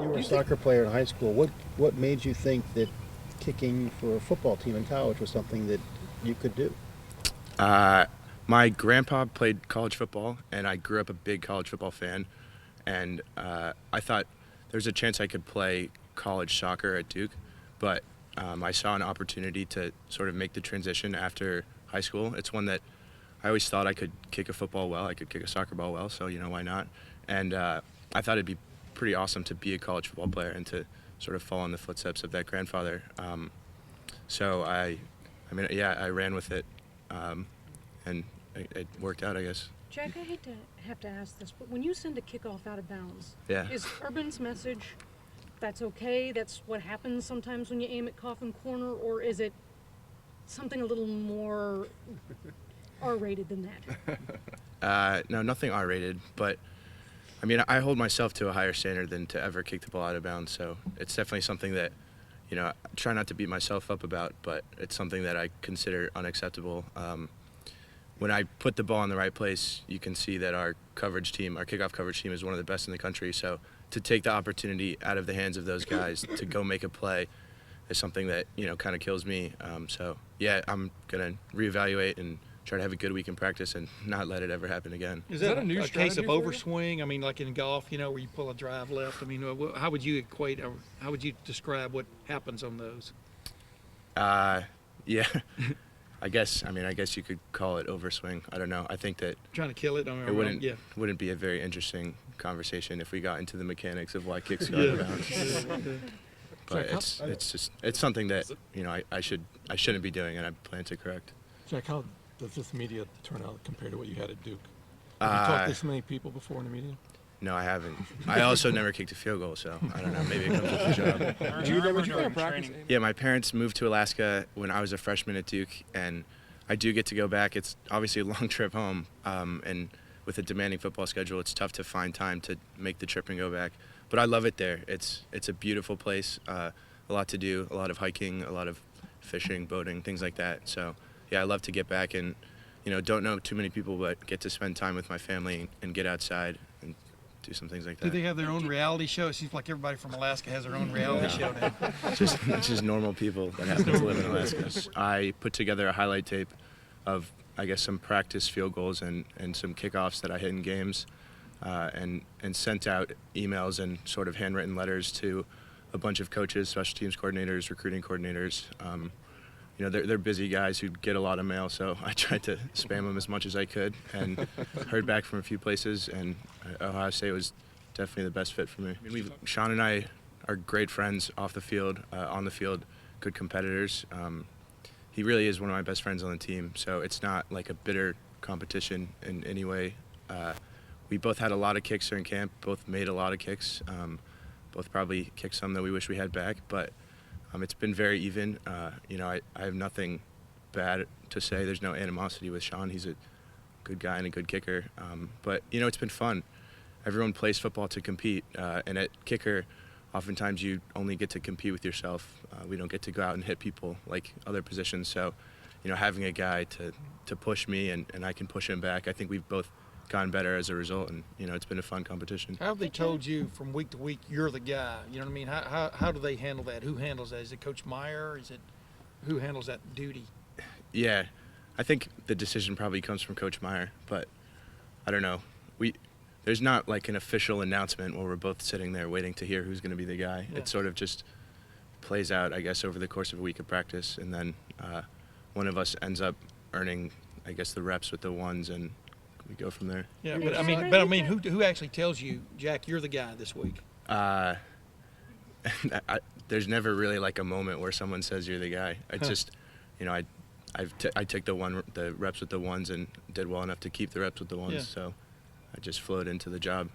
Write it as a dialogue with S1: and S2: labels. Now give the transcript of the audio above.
S1: You were a soccer player in high school. What made you think that kicking for a football team in college was something that you could do?
S2: Uh, my grandpa played college football, and I grew up a big college football fan. And I thought there was a chance I could play college soccer at Duke, but I saw an opportunity to sort of make the transition after high school. It's one that I always thought I could kick a football well, I could kick a soccer ball well, so why not? And I thought it'd be pretty awesome to be a college football player and to sort of follow in the footsteps of that grandfather. So I ran with it, and it worked out, I guess.
S3: Jack, I hate to have to ask this, but when you send a kickoff out of bounds,
S2: Yeah.
S3: is Urban's message that's okay, that's what happens sometimes when you aim at coffin corner, or is it something a little more R-rated than that?
S2: No, nothing R-rated, but I mean, I hold myself to a higher standard than to ever kick the ball out of bounds, so it's definitely something that, I try not to beat myself up about, but it's something that I consider unacceptable. When I put the ball in the right place, you can see that our kickoff coverage team is one of the best in the country, so to take the opportunity out of the hands of those guys to go make a play is something that, kind of kills me. So, yeah, I'm going to reevaluate and try to have a good week in practice and not let it ever happen again.
S4: Is that
S5: a new
S4: case of
S5: strategy for you?
S4: overswing? I mean, like in golf, where you pull a drive left. I mean, how would you how would you describe what happens on those?
S2: Yeah, I guess you could call it overswing. I don't know. I think that
S4: Trying to kill it?
S2: it wouldn't be a very interesting conversation if we got into the mechanics of why kicks go out of bounds. But it's something that I shouldn't be doing, and I plan to correct.
S5: Jack, how does this media turnout compare to what you had at Duke? Have you talked to this many people before in the media?
S2: No, I haven't. I also never kicked a field goal, so I don't know. Maybe it comes with the job.
S5: Do you remember practice?
S2: Yeah, my parents moved to Alaska when I was a freshman at Duke, and I do get to go back. It's obviously a long trip home, and with a demanding football schedule, it's tough to find time to make the trip and go back. But I love it there. It's a beautiful place, a lot to do, a lot of hiking, a lot of fishing, boating, things like that. So, yeah, I love to get back and, don't know too many people, but get to spend time with my family and get outside and do some things like that.
S4: Do they have their own reality show? It seems like everybody from Alaska has their own reality show now.
S2: Just normal people that happen to live in Alaska. I put together a highlight tape of, I guess, some practice field goals and some kickoffs that I hit in games, and sent out emails and sort of handwritten letters to a bunch of coaches, special teams coordinators, recruiting coordinators. They're busy guys who get a lot of mail, so I tried to spam them as much as I could, and heard back from a few places, and Ohio State was definitely the best fit for me. Sean and I are great friends off the field, on the field, good competitors. He really is one of my best friends on the team, so it's not like a bitter competition in any way. We both had a lot of kicks during camp, both made a lot of kicks, both probably kicked some that we wish we had back, but it's been very even. I have nothing bad to say. There's no animosity with Sean. He's a good guy and a good kicker. But, it's been fun. Everyone plays football to compete. And at kicker, oftentimes you only get to compete with yourself. We don't get to go out and hit people like other positions. So, having a guy to push me and I can push him back, I think we've both gotten better as a result, and it's been a fun competition.
S4: How have they told you from week to week you're the guy? You know what I mean? How do they handle that? Who handles that? Is it Coach Meyer? Who handles that duty?
S2: Yeah, I think the decision probably comes from Coach Meyer, but I don't know. There's not like an official announcement where we're both sitting there waiting to hear who's going to be the guy.
S4: Yeah.
S2: It sort of just plays out, I guess, over the course of a week of practice, and then one of us ends up earning, I guess, the reps with the ones, and we go from there.
S4: Yeah, but I mean, who actually tells you, Jack, you're the guy this week?
S2: There's never really like a moment where someone says you're the guy. It's just, I took the reps with the ones and did well enough to keep the reps with the ones.
S4: Yeah.
S2: So I just flowed into the job.